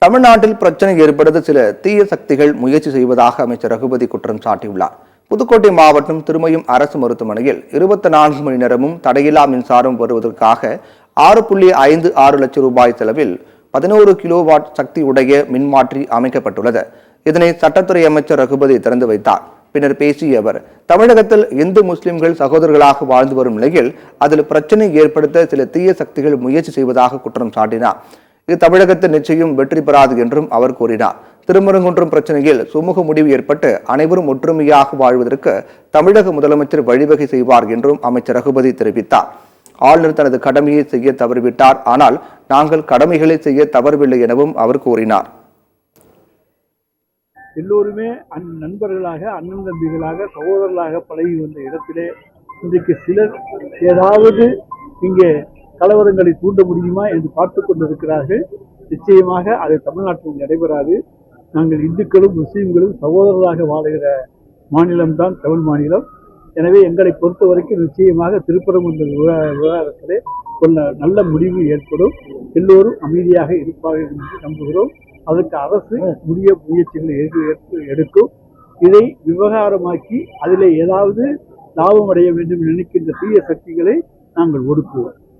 தமிழ்நாட்டில் பிரச்சனை ஏற்படுத்த சில தீய சக்திகள் முயற்சி செய்வதாக அமைச்சர் ரகுபதி குற்றம் சாட்டியுள்ளார். புதுக்கோட்டை மாவட்டம் திருமயம் அரசு மருத்துவமனையில் 24 மணி நேரமும் தடையில்லா மின்சாரம் வருவதற்காக 6.56 லட்சம் ரூபாய் செலவில் 11 கிலோவாட் சக்தி உடைய மின்மாற்றி அமைக்கப்பட்டுள்ளது. இதனை சட்டத்துறை அமைச்சர் ரகுபதி திறந்து வைத்தார். பின்னர் பேசிய அவர், தமிழகத்தில் இந்து முஸ்லிம்கள் சகோதரர்களாக வாழ்ந்து வரும் நிலையில் அதில் பிரச்சனை ஏற்படுத்த சில தீய சக்திகள் முயற்சி செய்வதாக குற்றம் சாட்டினார். இது தமிழகத்தில் நிச்சயம் வெற்றி பெறாது என்றும் அவர் கூறினார். திருமருங்குன்றம் பிரச்சனையில் சுமூக முடிவு ஏற்பட்டு அனைவரும் ஒற்றுமையாக வாழ்வதற்கு தமிழக முதலமைச்சர் வழிவகை செய்வார் என்றும் அமைச்சர் ரகுபதி தெரிவித்தார். ஆளுநர் தனது கடமையை செய்ய தவறிவிட்டார், ஆனால் நாங்கள் கடமைகளை செய்ய தவறவில்லை எனவும் அவர் கூறினார். எல்லோருமே நண்பர்களாக, அண்ணன் தம்பிகளாக, சகோதரர்களாக பழகி வந்த இடத்திலே இன்றைக்கு சிலர் ஏதாவது இங்கே கலவரங்களை தூண்ட முடியுமா என்று பார்த்து கொண்டிருக்கிறார்கள். நிச்சயமாக அது தமிழ்நாட்டில் நடைபெறாது. நாங்கள் இந்துக்களும் முஸ்லீம்களும் சகோதரர்களாக வாழுகிற மாநிலம்தான் தமிழ் மாநிலம். எனவே எங்களை பொறுத்த வரைக்கும் நிச்சயமாக திருப்பரங்குன்ற விவகாரத்திலே நல்ல முடிவு ஏற்படும். எல்லோரும் அமைதியாக இருப்பார்கள் என்று நம்புகிறோம். அதற்கு அரசு உரிய முயற்சிகளை எடுக்கும். இதை விவகாரமாக்கி அதிலே ஏதாவது லாபம் அடைய வேண்டும் நினைக்கின்ற தீய சக்திகளை நாங்கள் ஒடுக்குவோம்.